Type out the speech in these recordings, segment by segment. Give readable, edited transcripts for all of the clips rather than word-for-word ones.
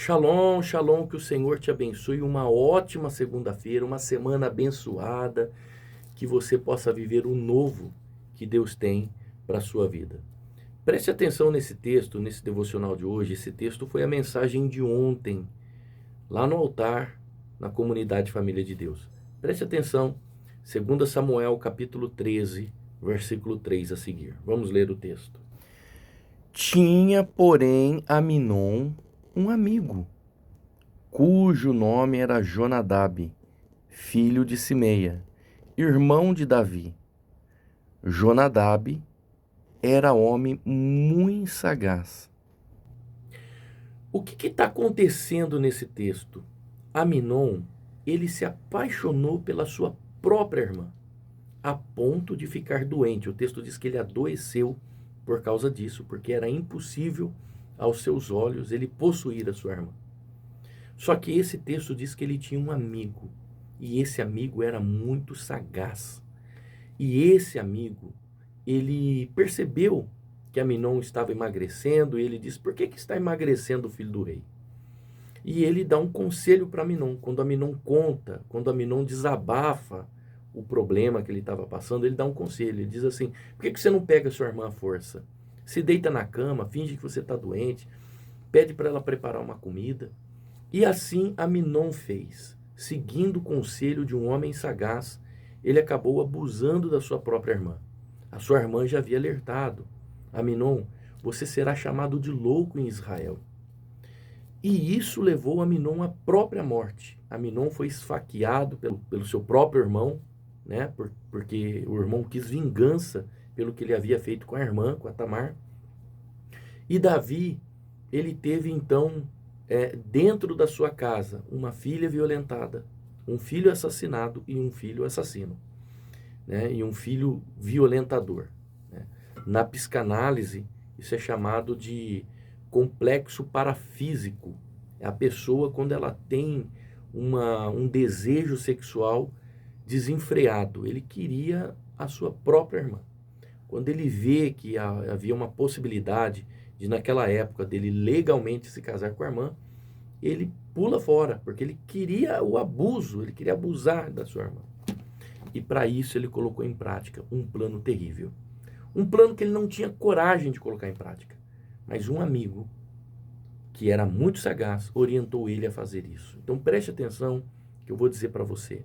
Shalom, shalom, que o Senhor te abençoe. Uma ótima segunda-feira, uma semana abençoada, que você possa viver o novo que Deus tem para a sua vida. Preste atenção nesse texto, nesse devocional de hoje. Esse texto foi a mensagem de ontem, lá no altar, na comunidade Família de Deus. Preste atenção, 2 Samuel capítulo 13, versículo 3 a seguir. Vamos ler o texto. Tinha, porém, Aminon um amigo, cujo nome era Jonadab, filho de Simeia, irmão de Davi. Jonadab era homem muito sagaz. O que está acontecendo nesse texto? Aminon, ele se apaixonou pela sua própria irmã, a ponto de ficar doente. O texto diz que ele adoeceu por causa disso, porque era impossível aos seus olhos ele possuir a sua irmã. Só que esse texto diz que ele tinha um amigo, e esse amigo era muito sagaz. E esse amigo, ele percebeu que Aminon estava emagrecendo, e ele disse: por que está emagrecendo o filho do rei? E ele dá um conselho para Aminon. Quando Aminon conta, quando Aminon desabafa o problema que ele estava passando, ele dá um conselho. Ele diz assim: por que você não pega sua irmã à força? Se deita na cama, finge que você está doente, pede para ela preparar uma comida. E assim Aminon fez. Seguindo o conselho de um homem sagaz, ele acabou abusando da sua própria irmã. A sua irmã já havia alertado: Aminon, você será chamado de louco em Israel. E isso levou Aminon à própria morte. Aminon foi esfaqueado pelo seu próprio irmão, né? Porque o irmão quis vingança pelo que ele havia feito com a irmã, com a Tamar. E Davi, ele teve então, dentro da sua casa, uma filha violentada, um filho assassinado e um filho assassino, né? E um filho violentador, né? Na psicanálise, isso é chamado de complexo parafísico. É a pessoa quando ela tem um desejo sexual desenfreado. Ele queria a sua própria irmã. Quando ele vê que havia uma possibilidade de, naquela época, dele legalmente se casar com a irmã, ele pula fora, porque ele queria o abuso, ele queria abusar da sua irmã. E para isso ele colocou em prática um plano terrível. Um plano que ele não tinha coragem de colocar em prática. Mas um amigo, que era muito sagaz, orientou ele a fazer isso. Então preste atenção que eu vou dizer para você.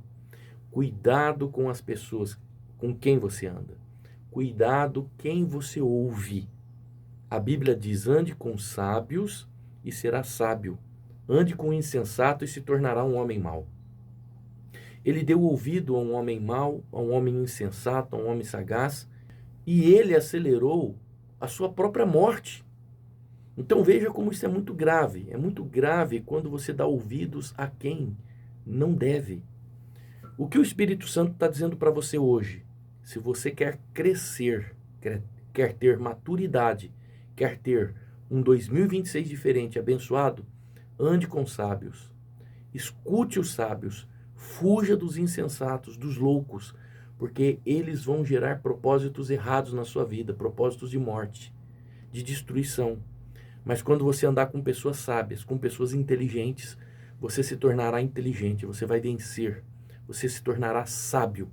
Cuidado com as pessoas com quem você anda. Cuidado quem você ouve. A Bíblia diz: ande com sábios e será sábio. Ande com insensato e se tornará um homem mau. Ele deu ouvido a um homem mau, a um homem insensato, a um homem sagaz, e ele acelerou a sua própria morte. Então veja como isso é muito grave. É muito grave quando você dá ouvidos a quem não deve. O que o Espírito Santo está dizendo para você hoje? Se você quer crescer, quer ter maturidade, quer ter um 2026 diferente, abençoado, ande com sábios. Escute os sábios. Fuja dos insensatos, dos loucos, porque eles vão gerar propósitos errados na sua vida, propósitos de morte, de destruição. Mas quando você andar com pessoas sábias, com pessoas inteligentes, você se tornará inteligente, você vai vencer, você se tornará sábio.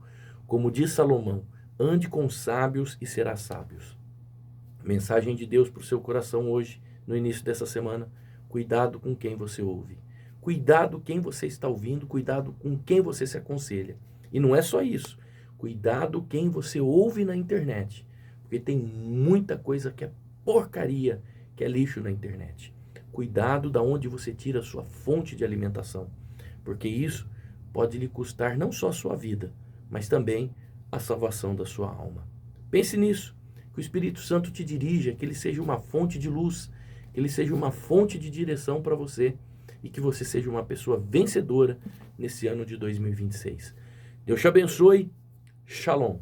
Como diz Salomão: ande com sábios e será sábios. Mensagem de Deus para o seu coração hoje, no início dessa semana: cuidado com quem você ouve. Cuidado quem você está ouvindo, cuidado com quem você se aconselha. E não é só isso. Cuidado quem você ouve na internet, porque tem muita coisa que é porcaria, que é lixo na internet. Cuidado da onde você tira a sua fonte de alimentação, porque isso pode lhe custar não só a sua vida, mas também a salvação da sua alma. Pense nisso, que o Espírito Santo te dirija, que ele seja uma fonte de luz, que ele seja uma fonte de direção para você, e que você seja uma pessoa vencedora nesse ano de 2026. Deus te abençoe. Shalom.